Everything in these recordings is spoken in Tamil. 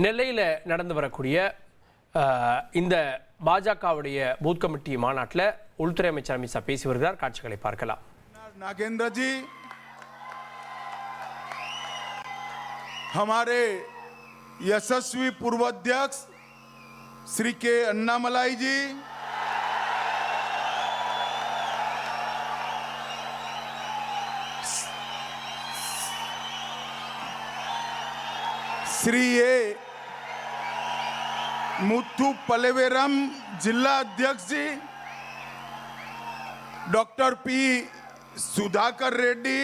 நெல்லையில் நடந்து வரக்கூடிய இந்த பாஜகவுடைய பூத் கமிட்டி மாநாட்டில் உள்துறை அமைச்சர் அமித் ஷா பேசி வருகிறார். காட்சிகளை பார்க்கலாம். नागेंद्र जी, हमारे यशस्वी पूर्व अध्यक्ष श्री के अन्नामलाई जी, श्री ए मुथु पलेवेरम जिला अध्यक्ष जी, डॉक्टर पी सुधाकर रेड्डी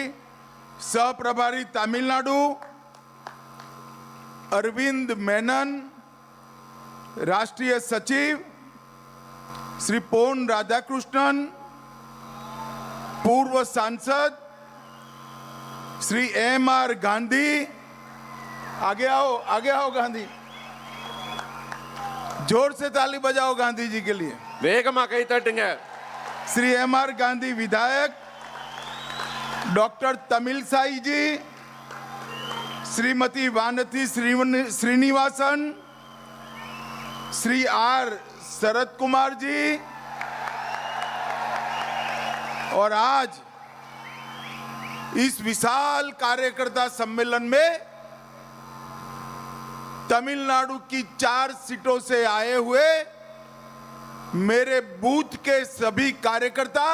सह प्रभारी तमिलनाडु, अरविंद मेनन राष्ट्रीय सचिव, श्री पोन राधाकृष्णन पूर्व सांसद, श्री एम आर गांधी, आगे आओ गांधी, जोर से ताली बजाओ गांधी जी के लिए, वेगमा कई तटुंगा, श्री एम आर गांधी विधायक, डॉक्टर तमिलसाई जी, श्रीमती वानथी श्रीनिवासन, श्री आर शरद कुमार जी, और आज इस विशाल कार्यकर्ता सम्मेलन में तमिलनाडु की 4 सीटों से आए हुए मेरे बूथ के सभी कार्यकर्ता,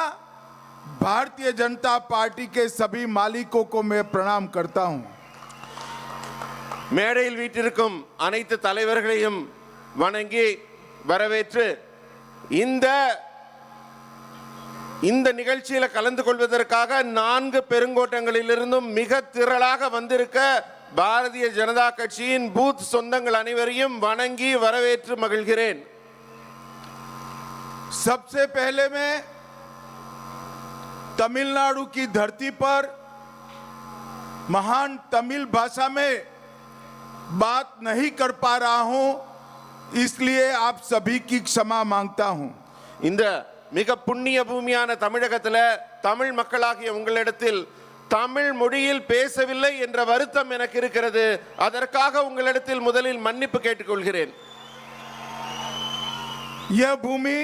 भारतीय जनता पार्टी के सभी मालिकों को मैं प्रणाम करता हूं. மேடையில் வீட்டிற்கும் அனைத்து தலைவர்களையும் வணங்கி வரவேற்று இந்த நிகழ்ச்சியில் கலந்து கொள்வதற்காக 4 பெருங்கோட்டங்களிலிருந்தும் மிக திரளாக வந்திருக்க பாரதிய ஜனதா கட்சியின் பூத் சொந்தங்கள் அனைவரையும் வணங்கி வரவேற்று மகிழ்கிறேன். सबसे पहले मैं तमिलनाडु की धरती पर महान तमिल भाषा में बात नहीं कर पा रहा हूं, इसलिए आप सभी की क्षमा मांगता हूं. இந்த மிக புண்ணிய பூமியான தமிழகத்தில் தமிழ் மக்களாகிய உங்களிடத்தில் தமிழ் மொழியில் பேசவில்லை என்ற வருத்தம் எனக்கு இருக்கிறது. அதற்காக உங்களிடத்தில் முதலில் மன்னிப்பு கேட்டுக்கொள்கிறேன். यह भूमि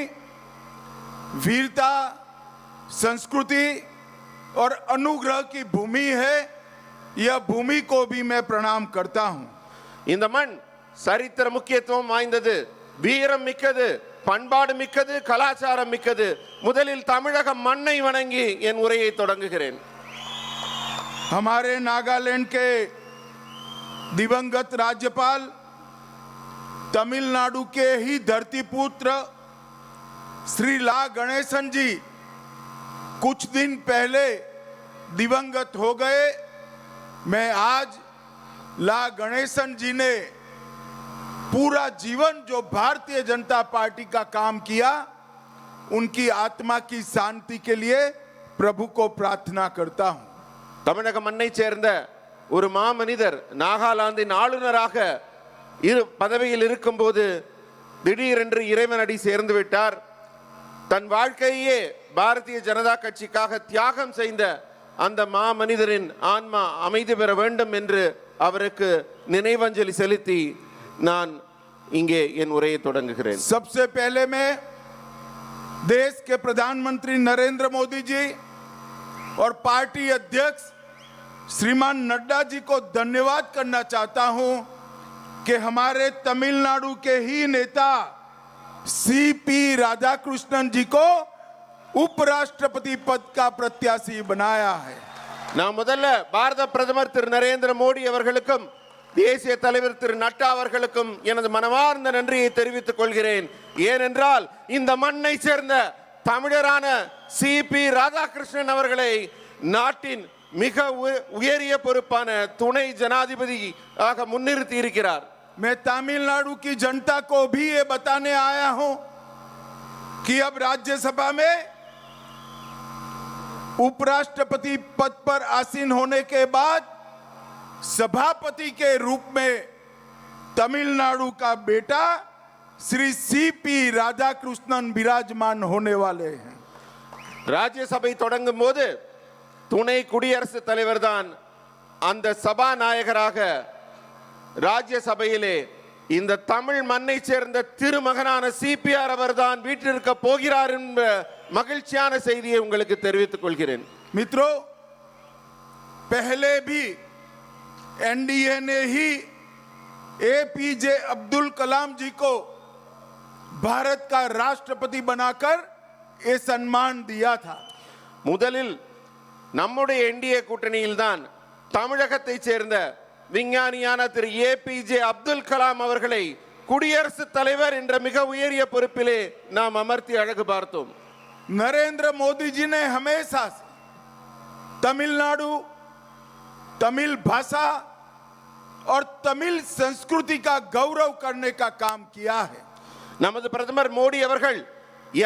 वीरता, संस्कृति और अनुग्रह की भूमि है. यह भूमि को भी मैं प्रणाम करता हूं. இந்த மண் சரித்திர முக்கியத்துவம் வாய்ந்தது, வீரம் மிக்கது, பண்பாடு மிக்கது, கலாச்சாரம் மிக்கது. முதலில் தமிழக மண்ணை வணங்கி என் உரையை தொடங்குகிறேன். हमारे नागालैंड के दिवंगत राज्यपाल, तमिलनाडु के ही धरतीपुत्र श्री ला गणेशन जी कुछ दिन पहले दिवंगत हो गए. मैं आज ला गणेशन जी ने पूरा जीवन जो भारतीय जनता पार्टी का काम किया, उनकी आत्मा की शांति के लिए प्रभु को प्रार्थना करता हूं. தமிழக மண்ணை சேர்ந்த ஒரு மாமனிதர் நாகாலாந்தின் ஆளுநராக பதவியில் இருக்கும்போது திடீரென்று இறைவனடி சேர்ந்து விட்டார். தன் வாழ்க்கையே பாரதிய ஜனதா கட்சிக்காக தியாகம் செய்த அந்த மாமனிதரின் ஆன்மா அமைதி பெற வேண்டும் என்று அவருக்கு நினைவஞ்சலி செலுத்தி நான் இங்கே என் உரையை தொடங்குகிறேன். सबसे पहले मैं देश के प्रधानमंत्री नरेंद्र मोदी जी और पार्टी अध्यक्ष श्रीमान नड्डा जी को धन्यवाद करना चाहता हूं कि हमारे तमिलनाडु के ही नेता सीपी राधाकृष्णन जी को उपराष्ट्रपति पद का प्रत्याशी बनाया है. நான் முதல்ல பாரத பிரதமர் திரு நரேந்திர மோடி அவர்களுக்கும் தேசிய தலைவர் திரு நட்டா அவர்களுக்கும் எனது மனமார்ந்த நன்றியை தெரிவித்துக் கொள்கிறேன். ஏனென்றால் இந்த மண்ணை சேர்ந்த தமிழரான சிபி ராதாகிருஷ்ணன் அவர்களை நாட்டின் மிக உயரிய பொறுப்பான துணை ஜனாதிபதியாக முன்னிறுத்தி இருக்கிறார். मैं तमिलनाडु की जनता को भी ये बताने आया हूं कि अब राज्यसभा में उपराष्ट्रपति पद पर आसीन होने के बाद सभापति के रूप में तमिलनाडु का बेटा श्री सीपी राधाकृष्णन विराजमान होने वाले हैं. राज्यसभा தொடங்கும் போது துணை குடியரசுத் தலைவர் தான் அந்த சபாநாயகராக ராஜ்யசபையிலே இந்த தமிழ் மண்ணை சேர்ந்த திருமகனான சிபிஆர் அவர்தான் வீட்டிற்கு போகிறார் என்ற மகிழ்ச்சியான செய்தியை உங்களுக்கு தெரிவித்துக் கொள்கிறேன். मित्रों, पहले भी एनडीए ने ही एपीजे अब्दुल कलाम जी को भारत का राष्ट्रपति बनाकर ये सम्मान दिया था. முதலில் நம்முடைய என்டிஏ கூட்டணியில் தான் தமிழகத்தை சேர்ந்த விஞ்ஞானியான திரு ஏபிஜே அப்துல் கலாம் அவர்களை குடியரசுத் தலைவர் என்ற மிக உயரிய பொறுப்பிலே நாம் அமர்த்தி அழகு பார்த்தோம். नरेंद्र मोदी जी ने हमेशा से तमिलनाडु, तमिल भाषा और तमिल संस्कृति का गौरव करने का काम किया है. நமது பிரதமர் மோடி அவர்கள்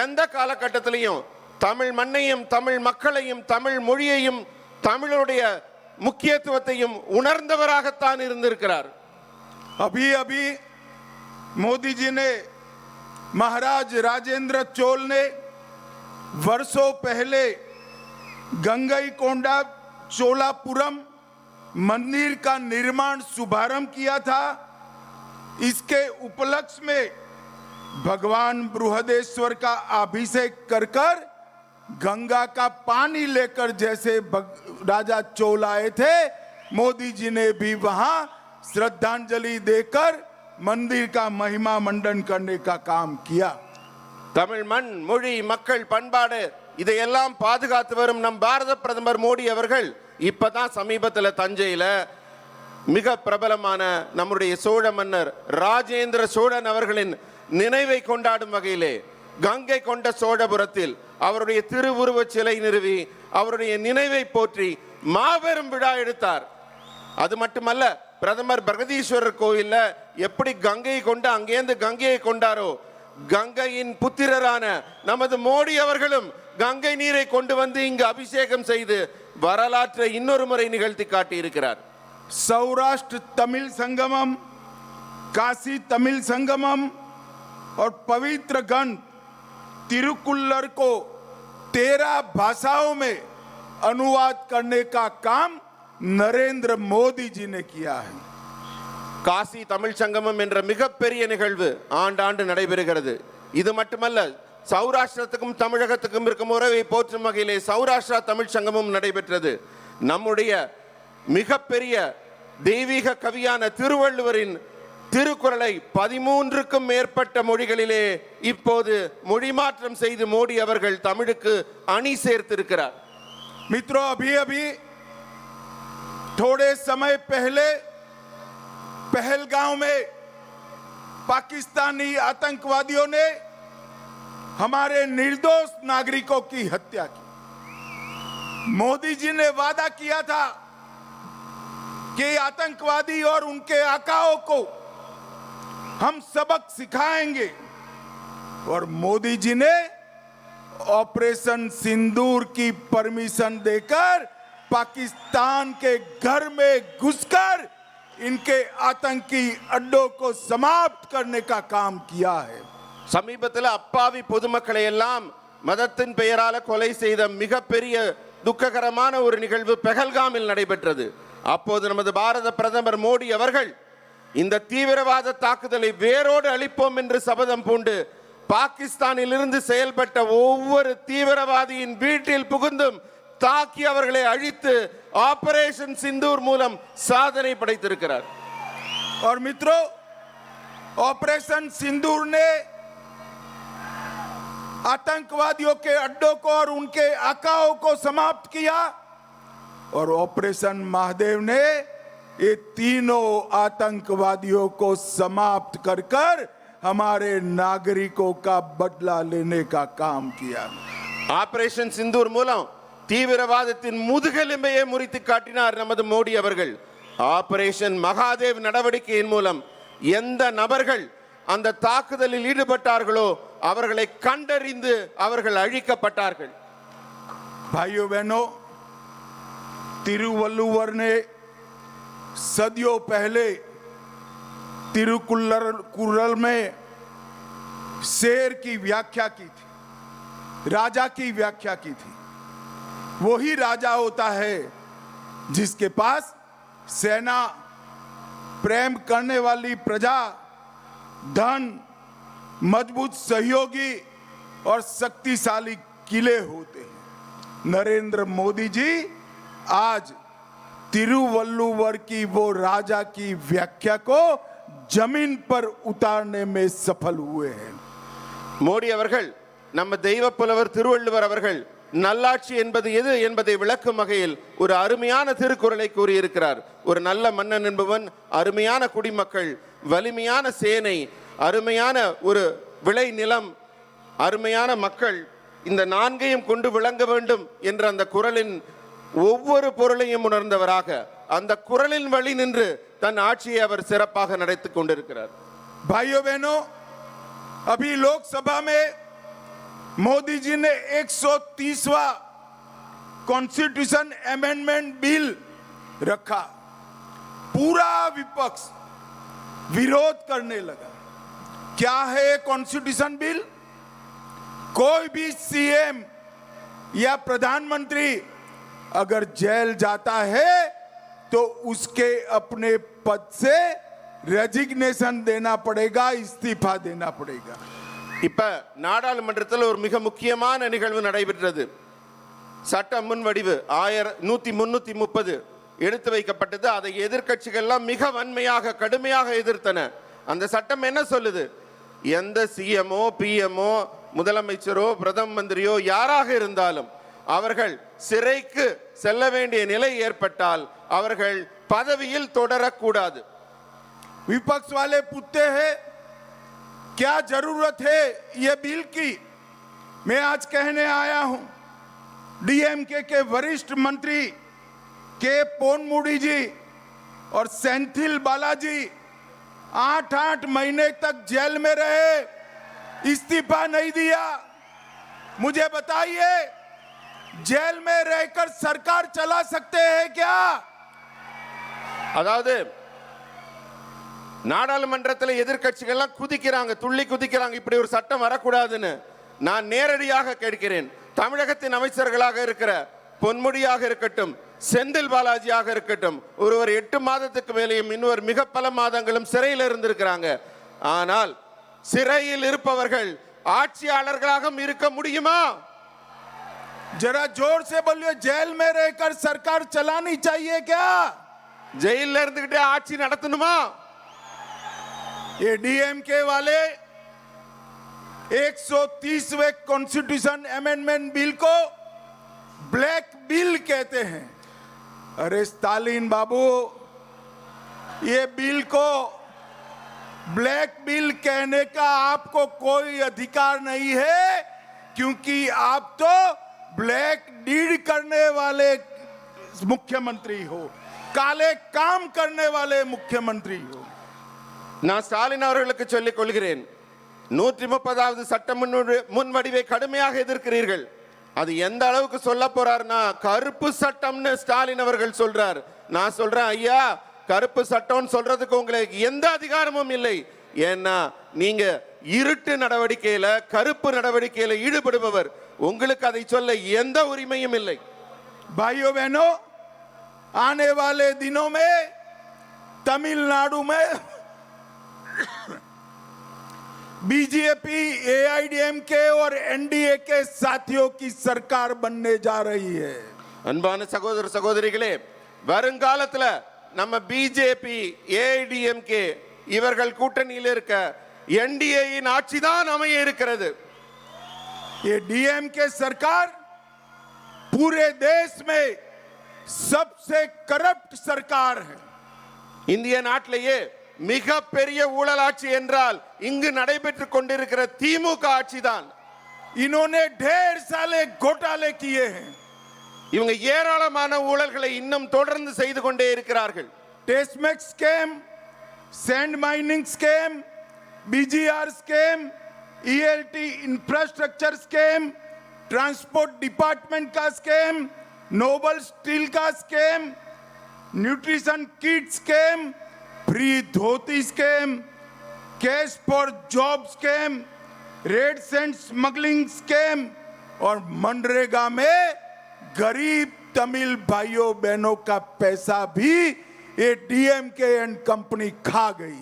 எந்த காலகட்டத்திலையும் தமிழ் மண்ணையும் தமிழ் மக்களையும் தமிழ் மொழியையும் தமிழுடைய முக்கியத்துவத்தையும் உணர்ந்தவராகத்தான் இருந்திருக்கிறார். अभी अभी मोदी जी ने महाराज राजेंद्र चोल ने वर्षों पहले गंगईकोंडा चोलापुरम मंदिर का निर्माण शुभारंभ किया था. इसके उपलक्ष्य में भगवान बृहदेश्वर का अभिषेक कर कर गंगा का पानी लेकर जैसे राजा चोल आए थे, मोदी जी ने भी वहां श्रद्धांजलि देकर मंदिर का महिमा मंडन करने का काम किया. தமிழ் மண் மொழி மக்கள் பண்பாடு இதையெல்லாம் பாதுகாத்து வரும் நம் பாரத பிரதமர் மோடி அவர்கள் இப்பதான் சமீபத்தில் தஞ்சையில மிக பிரபலமான நம்முடைய சோழ மன்னர் ராஜேந்திர சோழன் அவர்களின் நினைவை கொண்டாடும் வகையிலே கங்கை கொண்ட சோழபுரத்தில் அவருடைய திருவுருவ சிலை நிறுவி அவருடைய நினைவை போற்றி மாபெரும் விழா எடுத்தார். அது மட்டுமல்ல, பிரதமர் பிரகதீஸ்வரர் கோயில்ல எப்படி கங்கையை கொண்டு அங்கேருந்து கங்கையை கொண்டாரோ, கங்கையின் புத்திரரான நமது மோடி அவர்களும் கங்கை நீரை கொண்டு வந்து இங்கு அபிஷேகம் செய்து வரலாற்றை இன்னொரு முறை நிகழ்த்தி காட்டி இருக்கிறார். सौराष्ट्र तमिल संगमम, काशी तमिल संगमम और पवित्र गण तिरुकुल्लर को 13 भाषाओं में अनुवाद करने का काम नरेंद्र मोदी जी ने किया है. காசி தமிழ் சங்கமம் என்ற மிகப்பெரிய நிகழ்வு ஆண்டாண்டு நடைபெறுகிறது. இது மட்டுமல்ல, சௌராஷ்டிரத்துக்கும் தமிழகத்துக்கும் இருக்கும் உறவை போற்றும் வகையிலே சௌராஷ்டிரா தமிழ் சங்கமம் நடைபெற்றது. நம்முடைய மிகப்பெரிய தெய்வீக கவியான திருவள்ளுவரின் திருக்குறளை 13க்கும் மேற்பட்ட மொழிகளிலே இப்போது மொழி மாற்றம் செய்து மோடி அவர்கள் தமிழுக்கு அணி சேர்த்திருக்கிறார். मित्रों, अभी अभी थोड़े समय पहले पहलगांव में पाकिस्तानी आतंकवादियों ने हमारे निर्दोष नागरिकों की हत्या की. मोदी जी ने वादा किया था कि आतंकवादी और उनके आकाओं को हम सबक सिखाएंगे, और मोदी जी ने ऑपरेशन सिंदूर की परमिशन देकर पाकिस्तान के घर में घुसकर इनके आतंकी अड्डों को समाप्त करने का काम किया है. சமீபத்தில் அப்பாவி பொதுமக்களை எல்லாம் மதத்தின் பெயரால கொலை செய்த மிகப்பெரிய துக்ககரமான ஒரு நிகழ்வு பெஹல்காமில் நடைபெற்றது. அப்போது நமது பாரத பிரதமர் மோடி அவர்கள் இந்த தீவிரவாத தாக்குதலை வேரோடு அழிப்போம் என்று சபதம் பூண்டு பாகிஸ்தானில் இருந்து செயல்பட்ட ஒவ்வொரு தீவிரவாதியின் வீட்டில் புகுந்தும் தாக்கி அவர்களை அழித்து ஆபரேஷன் சிந்தூர் மூலம் சாதனை படைத்திருக்கிறார். और मित्रों, ऑपरेशन सिंदूर ने आतंकवादियों के अड्डों को और उनके आकाओं को समाप्त किया, और ऑपरेशन महादेव ने ये तीनों आतंकवादियों को समाप्त कर कर हमारे नागरिकों का बदला लेने का काम किया. ஆபரேஷன் சிந்தூர் மூலம் தீவிரவாதத்தின் முதுகெலும்பையே முறித்து காட்டினார் நமது மோடி அவர்கள். ஆபரேஷன் மகாதேவ் நடவடிக்கையின் மூலம் எந்த நபர்கள் அந்த தாக்குதலில் ஈடுபட்டார்களோ அவர்களை கண்டறிந்து அவர்கள் अழிக்கப்பட்டார்கள். भाइयों बहनों, तिरुवल्लुवर ने सदियों पहले तिरुकुल्लर में शेर की व्याख्या की थी, राजा की व्याख्या की थी. वही राजा होता है जिसके पास सेना, प्रेम करने वाली प्रजा, धन, मजबूत सहयोगी और शक्तिशाली किले होते हैं। नरेंद्र मोदी जी आज तिरुवल्लुवर की वो राजा की व्याख्या को जमीन पर उतारने में सफल हुए हैं। மோடி அவர்கள் நம்ம தெய்வ புலவர் திருவள்ளுவர் அவர்கள் நல்லாட்சி என்பது எது என்பதை விளக்கும் வகையில் ஒரு அருமையான திருக்குறளை கூறியிருக்கிறார். ஒரு நல்ல மன்னன் என்பவன் அருமையான குடிமக்கள், வலிமையான சேனை, அருமையான ஒரு விளை நிலம், அருமையான மக்கள், இந்த நான்கையும் கொண்டு விளங்க வேண்டும் என்ற அந்த குறளின் ஒவ்வொரு பொருளையும் உணர்ந்தவராக அந்த குறளின் வழி நின்று தன் ஆட்சியை அவர் சிறப்பாக நடத்திக் கொண்டிருக்கிறார். भाइयों बहनों, अभी लोकसभा में मोदी जी ने 130वां कॉन्स्टिट्यूशन अमेंडमेंट बिल रखा। पूरा विपक्ष विरोध करने लगा। क्या है कॉन्स्टिट्यूशन बिल? कोई भी सीएम या प्रधानमंत्री अगर जेल जाता है तो उसके अपने पद से रेजिग्नेशन देना पड़ेगा, इस्तीफा देना पड़ेगा। இப்ப நாடாளுமன்றத்தில் ஒரு மிக முக்கியமான நிகழ்வு நடைபெற்றது. சட்ட முன்வடிவு 1330 எடுத்து வைக்கப்பட்டது. அதை எதிர்க்கட்சிகள்லாம் மிக வன்மையாக கடுமையாக எதிர்த்தன. அந்த சட்டம் என்ன சொல்லுது? எந்த சிஎம்ஓ, பிஎம்ஓ, முதலமைச்சரோ, பிரதம மந்திரியோ யாராக இருந்தாலும் அவர்கள் சிறைக்கு செல்ல வேண்டிய நிலை ஏற்பட்டால் அவர்கள் பதவியில் தொடரக்கூடாது. विपक्ष वाले पूछते हैं क्या जरूरत है ये बिल की? मैं आज कहने आया हूं, डीएमके के वरिष्ठ मंत्री के पोनमुडी जी और सेंथिल बालाजी 8 महीने तक जेल में रहे, इस्तीफा नहीं दिया। मुझे बताइए, जेल में रहकर सरकार चला सकते हैं क्या? அதாவது நாடாளுமன்றத்தில் எதிர்க்கட்சிகள்லாம் குதிக்கிறாங்க, துள்ளி குதிக்கிறாங்க, இப்படி ஒரு சட்டம் வரக்கூடாதுன்னு. நான் நேரடியாக கேட்கிறேன், தமிழகத்தின் அமைச்சர்களாக இருக்கிற பொன்முடியாக இருக்கட்டும், செந்தில் பாலாஜியாக இருக்கட்டும், ஒருவர் 8 மாதத்துக்கு மேலேயும் இன்னொரு மிக பல மாதங்களும் சிறையில் இருந்திருக்கிறாங்க. ஆனால் சிறையில் இருப்பவர்கள் ஆட்சியாளர்களாக இருக்க முடியுமா? जरा जोर से बोलिए, जेल में रहकर सरकार चलानी चाहिए क्या? ஜெயில இருந்துகிட்டே ஆட்சி நடத்தணுமா? ये डीएमके वाले 130वें कॉन्स्टिट्यूशन अमेंडमेंट बिल को ब्लैक बिल कहते हैं। अरे स्टालिन बाबू, ये बिल को ब्लैक बिल कहने का आपको कोई अधिकार नहीं है, क्योंकि आप तो ब्लैक डीड करने वाले मुख्यमंत्री हो, काले काम करने वाले मुख्यमंत्री हो। நான் ஸ்டாலின் அவர்களுக்கு சொல்லிக் கொள்கிறேன், 130வது சட்ட முன்வடிவை கடுமையாக எதிர்க்கிறீர்கள். அது எந்த அளவுக்கு சொல்ல போறாருன்னா கருப்பு சட்டம்னு ஸ்டாலின் அவர்கள் சொல்றார். நான் சொல்றேன், ஐயா, கருப்பு சட்டம் சொல்றதுக்கு உங்களுக்கு எந்த அதிகாரமும் இல்லை. ஏன்னா நீங்க இருட்டு நடவடிக்கையில, கருப்பு நடவடிக்கையில ஈடுபடுபவர், உங்களுக்கு அதை சொல்ல எந்த உரிமையும் இல்லை. भाइयों बहनों, आने वाले दिनों में तमिलनाडु में बीजेपी, एआईडीएमके और एनडीए के साथियों की सरकार बनने जा रही है। அன்பான சகோதர சகோதரிகளே, வருங்காலத்துல நம்ம பிஜேபி, ஏஐடிஎம்கே இவர்கள் கூட்டணியில் இருக்க என்டிஏயின் ஆட்சி தான் அமைய இருக்கிறது. ये डीएमके सरकार पूरे देश में सबसे करप्ट सरकार है। இந்திய நாட்டிலேயே மிக பெரிய ஊழலாட்சி என்றால் இங்கு நடைபெற்றுக் கொண்டிருக்கிற திமுக ஆட்சி தான். इन्होंने ढेर सारे घोटाले किए हैं। இவங்க ஏராளமான ஊழல்களை இன்னும் தொடர்ந்து செய்து கொண்டே இருக்கிறார்கள். TASMAC scam, sand mining scam, BGR scam, ELT infrastructure scam, transport department का स्कैम, नोबल स्टील का scam, nutrition kit scam, free dhoti scam, cash for job scam, red sand smuggling scam और मनरेगा में गरीब तमिल भाइयों बहनों का पैसा भी ये डीएमके एंड कंपनी खा गई।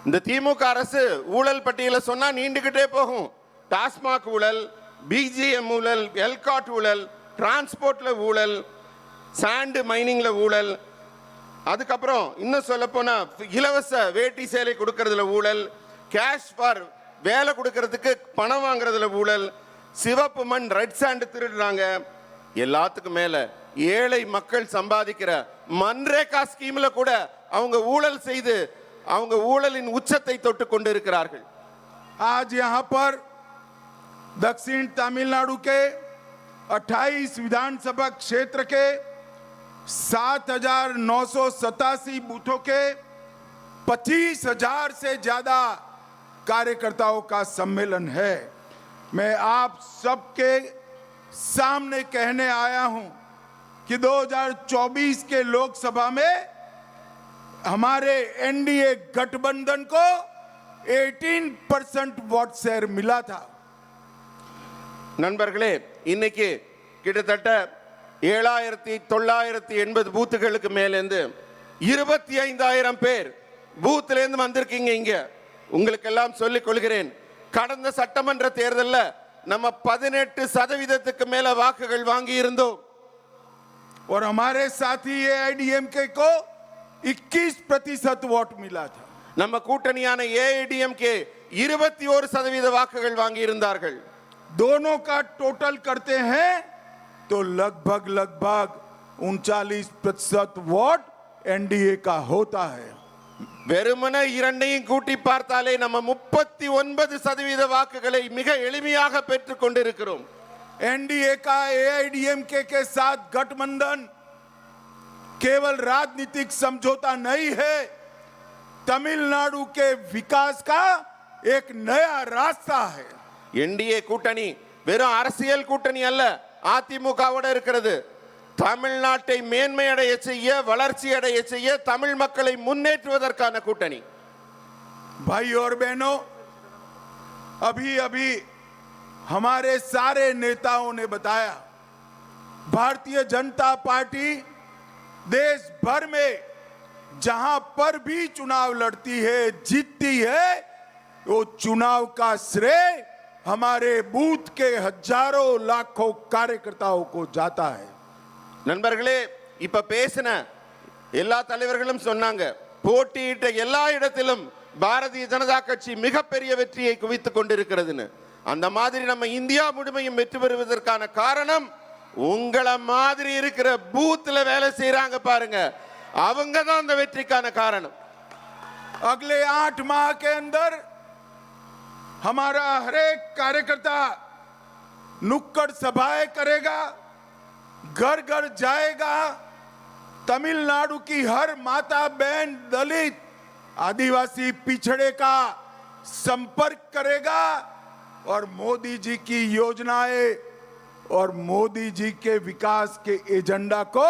இந்த திமுக அரசு ஊழல் பட்டியலை சொன்னா நீண்டுகிட்டே போகும். டாஸ்மாக் ஊழல், பிஜிஎம் ஊழல், எல்காட் ஊழல், டிரான்ஸ்போர்ட்ல ஊழல், சாண்ட் மைனிங்ல ஊழல், அதுக்கப்புறம் இன்னும் சொல்ல போனா இலவச வேட்டி சேலை கொடுக்கறதுல ஊழல், கேஷ் ஃபார் வேலை கொடுக்கறதுக்கு பணம் வாங்குறதுல ஊழல், சிவப்பு மண் ரெட் சாண்ட் திருடுறாங்க. எல்லாத்துக்கும் மேல ஏழை மக்கள் சம்பாதிக்கிற மன்ரேகா ஸ்கீம்ல கூட அவங்க ஊழல் செய்து அவங்க ஊழலின் உச்சத்தை தொட்டு கொண்டிருக்கிறார்கள். आज यहाँ पर दक्षिण तमिलनाडु के 28 विधानसभा क्षेत्र के 7,987 बूथों के 25,000 से ज्यादा कार्यकर्ताओं का सम्मेलन है। मैं आप सबके सामने कहने आया हूं कि 2024 के लोकसभा में हमारे एनडीए गठबंधन को 18% वोट शेयर मिला था। நண்பர்களே, இன்னைக்கு கிட்டத்தட்ட 7,980 பூத்துகளுக்கு மேலேந்து 25,000 பேர் பூத்துல இருந்து வந்திருக்கீங்க. இங்க உங்களுக்கு எல்லாம் சொல்லிக் கொள்கிறேன், கடந்த சட்டமன்ற தேர்தலில் நம்ம 18% மேல வாக்குகள் வாங்கி இருந்தோம். और हमारे साथी एआईडीएमके को 21% वोट मिला था। நம்ம கூட்டணியான ஏஐடிஎம்கே 21% வாக்குகள் வாங்கி இருந்தார்கள். दोनों का टोटल करते हैं तो लगभग 39% वोट एनडीए का होता है। வெறுமன இரண்டையும் கூட்டி பார்த்தாலே நம்ம 39% வாக்குகளை மிக எளிமையாக பெற்றுக் கொண்டிருக்கிறோம். एनडीए का एआईडीएमके के साथ गठबंधन केवल राजनीतिक समझौता नहीं है, तमिलनाडु के विकास का एक नया रास्ता है। என்டிஏ கூட்டணி வெறும் அரசியல் கூட்டணி அல்ல, அதிமுகவோட இருக்கிறது. தமிழ்நாட்டை மேன்மை அடைய செய்ய, வளர்ச்சி அடைய செய்ய, தமிழ் மக்களை முன்னேற்றுவதற்கான கூட்டணி. भाई और बहनों, अभी अभी हमारे सारे नेताओं ने बताया, भारतीय जनता पार्टी देश भर में जहां पर भी चुनाव लड़ती है, जीतती है, वो चुनाव का श्रेय हमारे बूथ के हजारों लाखों कार्यकर्ताओं को जाता है। நண்பர்களே, இப்ப பேசின எல்லா தலைவர்களும் சொன்னாங்க, போட்டியிட்ட எல்லா இடத்திலும் பாரதிய ஜனதா கட்சி மிகப்பெரிய வெற்றியை குவித்துக் கொண்டிருக்கிறதுன்னு. அந்த மாதிரி நம்ம இந்தியா முழுமையும் வெற்றி பெறுவதற்கான காரணம் உங்களை மாதிரி இருக்கிற பூத்ல வேலை செய்யறாங்க பாருங்க, அவங்க தான் அந்த வெற்றிக்கான காரணம். अगले 8 माह के अंदर हमारा हर एक कार्यकर्ता नुक्कड़ सभाएं करेगा, घर घर जाएगा, तमिलनाडु की हर माता बहन, दलित, आदिवासी पिछड़े का संपर्क करेगा और मोदी जी की योजनाएं और मोदी जी के विकास के एजेंडा को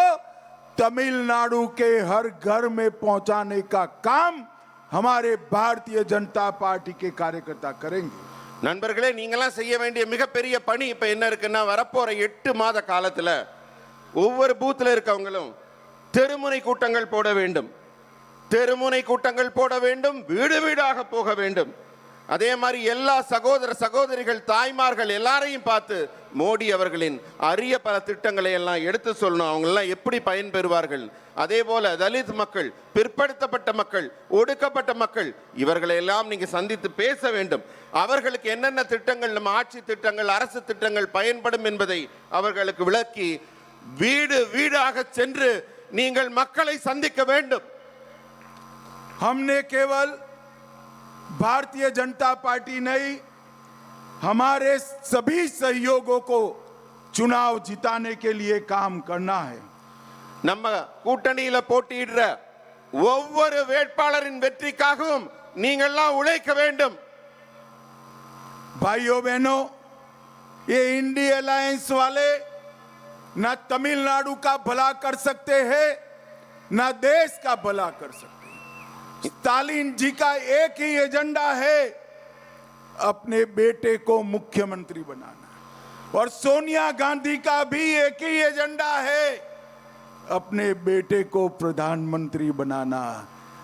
तमिलनाडु के हर घर में पहुंचाने का काम हमारे भारतीय जनता पार्टी के कार्यकर्ता करेंगे। நண்பர்களே, நீங்களாம் செய்ய வேண்டிய மிகப்பெரிய பணி இப்ப என்ன இருக்குன்னா, வரப்போற 8 மாத காலத்துல ஒவ்வொரு பூத்துல இருக்கவங்களும் தெருமுனை கூட்டங்கள் போட வேண்டும், தெருமுனை கூட்டங்கள் போட வேண்டும், வீடு வீடாக போக வேண்டும். அதே மாதிரி எல்லா சகோதர சகோதரிகள், தாய்மார்கள் எல்லாரையும் பார்த்து மோடி அவர்களின் அரிய பல திட்டங்களை எல்லாம் எடுத்து சொல்லணும், அவங்க எல்லாம் எப்படி பயன்பெறுவார்கள். அதே போல தலித் மக்கள், பிற்படுத்தப்பட்ட மக்கள், ஒடுக்கப்பட்ட மக்கள், இவர்களை எல்லாம் நீங்க சந்தித்து பேச வேண்டும். அவர்களுக்கு என்னென்ன திட்டங்கள், நம்ம ஆட்சி திட்டங்கள், அரசு திட்டங்கள் பயன்படும் என்பதை அவர்களுக்கு விளக்கி வீடு வீடாக சென்று நீங்கள் மக்களை சந்திக்க வேண்டும். हमने केवल भारतीय जनता पार्टी नहीं, हमारे सभी सहयोगों को चुनाव जिताने के लिए काम करना है। நம்ம கூட்டணியில போட்டியிடுற ஒவ்வொரு வேட்பாளரின் வெற்றிக்காகவும் நீங்கள்லாம் உழைக்க வேண்டும். भाइयों बहनों, ये इंडी अलायंस वाले न तमिलनाडु का भला कर सकते हैं, न देश का भला कर सकते हैं। स्टालिन जी का एक ही एजेंडा है, अपने बेटे को मुख्यमंत्री बनाना, और सोनिया गांधी का भी एक ही एजेंडा है, अपने बेटे को प्रधानमंत्री बनाना,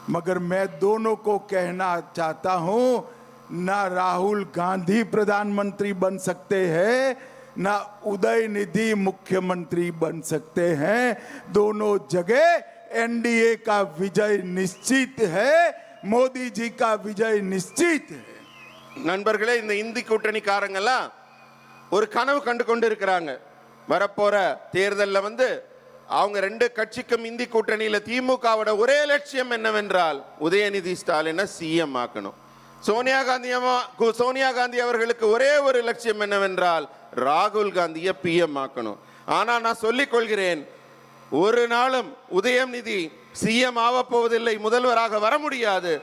मगर मैं दोनों को कहना चाहता हूं, ना राहुल गांधी प्रधानमंत्री बन सकते हैं, ना उदयनिधि मुख्यमंत्री बन सकते हैं। दोनों जगह एनडीए का विजय निश्चित है, मोदी जी का विजय निश्चित है। நண்பர்களே, இந்த இந்தி கூட்டணிக்காரங்கெல்லாம் ஒரு கனவு கண்டு கொண்டு இருக்கிறாங்க. வரப்போற தேர்தலில் அவங்க ரெண்டு கட்சிக்கும் இந்தி கூட்டணியில் திமுகவோட ஒரே லட்சியம் என்னவென்றால் உதயநிதி ஸ்டாலினை சிஎம் ஆக்கணும். சோனியா காந்தி அவர்களுக்கு ஒரே ஒரு லட்சியம் என்னவென்றால் ராகுல் காந்தியை பிஎம் ஆக்கணும். ஆனா நான் சொல்லிக் கொள்கிறேன், ஒரு நாளும் உதயநிதி சிஎம் ஆக போவதில்லை, முதல்வராக வர முடியாது.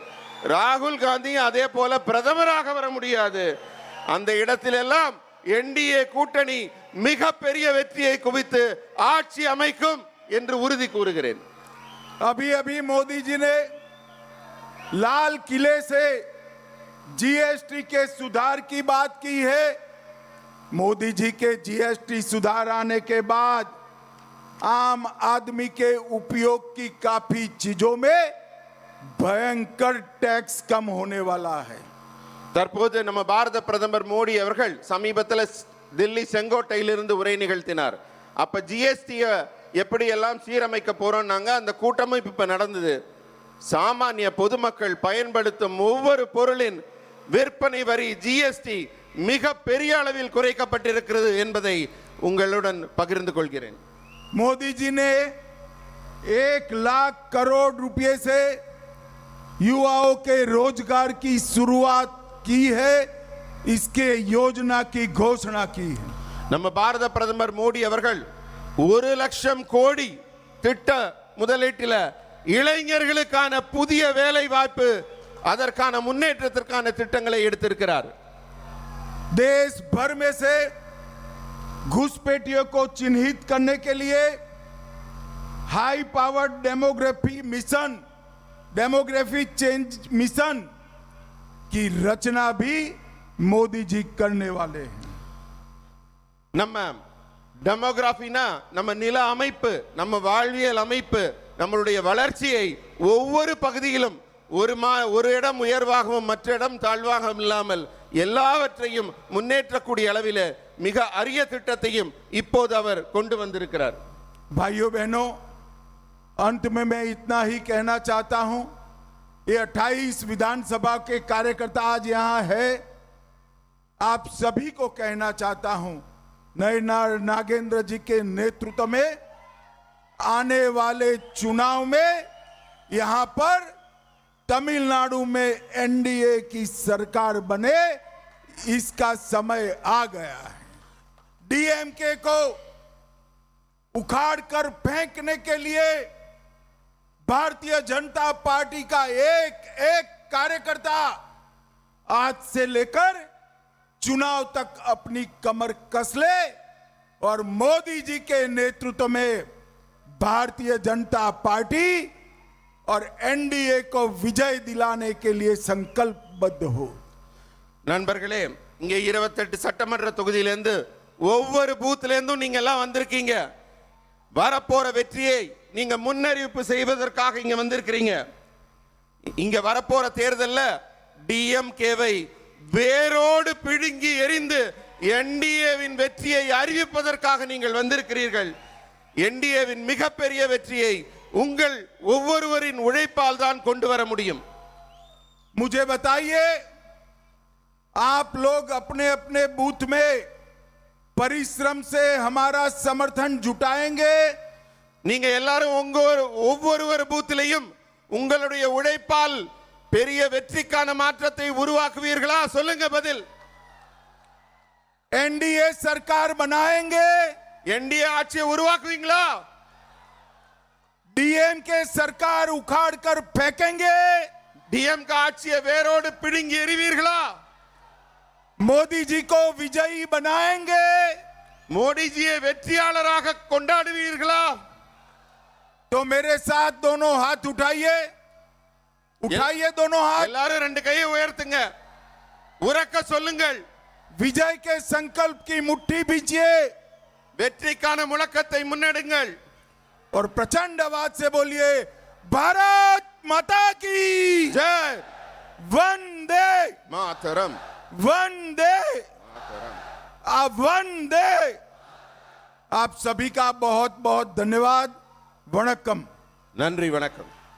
ராகுல் காந்தி அதே போல பிரதமராக வர முடியாது. அந்த இடத்திலெல்லாம் என்டிஏ கூட்டணி மிகப்பெரிய வெற்றியை குவித்து ஆட்சி அமைக்கும் என்று உறுதி கூறுகிறேன். अभी अभी मोदी जी ने लाल किले से जीएसटी के सुधार की बात की है। मोदी जी के जीएसटी सुधार आने के बाद आम आदमी के उपयोग की काफी चीजों में भयंकर टैक्स कम होने वाला है. தற்போது நம்ம பாரத பிரதமர் மோடி அவர்கள் சமீபத்தில் தில்லி செங்கோட்டையிலிருந்து உரை நிகழ்த்தினார். அப்ப ஜிஎஸ்டியை எப்படி எல்லாம் சீரமைக்க போறோம்னாங்க. அந்த கூட்டமும் இப்ப நடந்தது. சாமானிய பொதுமக்கள் பயன்படுத்தும் ஒவ்வொரு பொருளின் விற்பனை வரி ஜிஎஸ்டி மிக பெரிய அளவில் குறைக்கப்பட்டிருக்கிறது என்பதை உங்களுடன் பகிர்ந்து கொள்கிறேன். मोदी जी ने 1 लाख करोड़ रुपए से युवाओं के रोजगार की शुरुआत की है. इसके योजना की घोषणा की है. நம்ம பாரத பிரதமர் மோடி அவர்கள் 1 லட்சம் கோடி திட்ட முதலீட்டில் இளைஞர்களுக்கான புதிய வேலை வாய்ப்பு, அதற்கான முன்னேற்றத்திற்கான திட்டங்களை எடுத்திருக்கிறார். देश भर में से घुसपैठियों को चिन्हित करने के लिए high power demography change mission की रचना भी मोदी जी करने वाले हैं. நம்ம டெமோகிராஃபினா நம்ம நில அமைப்பு, நம்ம வாழ்வியல் அமைப்பு, நம்மளுடைய வளர்ச்சியை ஒவ்வொரு பகுதியிலும் ஒரு இடம் உயர்வாகவும் மற்ற இடம் தாழ்வாகவும் இல்லாமல் எல்லாவற்றையும் முன்னேற்றக்கூடிய அளவில் மிக அரிய திட்டத்தையும் இப்போது அவர் கொண்டு வந்திருக்கிறார். भाइयों बहनों, अंत में मैं इतना ही कहना चाहता हूं, ये 28 विधानसभा के कार्यकर्ता आज यहां है. आप सभी को कहना चाहता हूं, नयनार नागेंद्र जी के नेतृत्व में आने वाले चुनाव में यहां पर तमिलनाडु में एनडीए की सरकार बने, इसका समय आ गया है. डीएमके को उखाड़कर फेंकने के लिए भारतीय जनता पार्टी का एक एक कार्यकर्ता आज से लेकर चुनाव तक अपनी कमर कस ले और मोदी जी के नेतृत्व में भारतीय जनता पार्टी और एनडीए को विजय दिलाने के लिए संकल्पबद्ध हो. நண்பர்களே, இங்கே 28 சட்டமன்ற தொகுதியிலிருந்து ஒவ்வொரு பூத்திலிருந்தும் நீங்க எல்லாம் வந்திருக்கீங்க. வரப்போற வெற்றியை நீங்க முன்னறிவிப்பு செய்வதற்காக இங்க வந்திருக்கிறீங்க. இங்க வரப்போற தேர்தலில் டிஎம்கேவை வேரோடு பிடுங்கி எறிந்து என்டிஏவின் வெற்றியை அறிவிப்பதற்காக நீங்கள் வந்திருக்கிறீர்கள். என்டிஏவின் மிகப்பெரிய வெற்றியை உங்கள் ஒவ்வொருவரின் உழைப்பால் தான் கொண்டு வர முடியும். मुझे बताइए, आप लोग अपने अपने बूथ में परिश्रम से हमारा समर्थन जुटाएंगे. நீங்க எல்லாரும் ஒவ்வொரு பூத்திலையும் உங்களுடைய உழைப்பால் பெரிய வெற்றிக்கான மாற்றத்தை உருவாக்குவீர்களா? சொல்லுங்க பதில். एनडीए सरकार बनाएंगे. என்டிஏ ஆட்சியை உருவாக்குவீங்களா? डीएमके सरकार उखाड़ कर फेंकेंगे. டிஎம்கே ஆட்சியை வேரோடு பிடுங்கி எறிவீர்களா? मोदी जी को विजयी बनाएंगे. மோடி ஜியை வெற்றியாளராக கொண்டாடுவீர்களா? तो मेरे साथ दोनों हाथ उठाइए. उठाइए दोनों हाथ. எல்லாரும் ரெண்டு கையை உயர்த்துங்க, உரக்க சொல்லுங்கள். विजय के संकल्प की मुट्ठी बीजिए. வெற்றிக்கான முழக்கத்தை முன்னெடுங்கள். और प्रचंड आवाज से बोलिए भारत माता की जय वंदे मातरम वंदे वंदे। आप सभी का बहुत बहुत धन्यवाद। वणक्कम। நன்றி வணக்கம்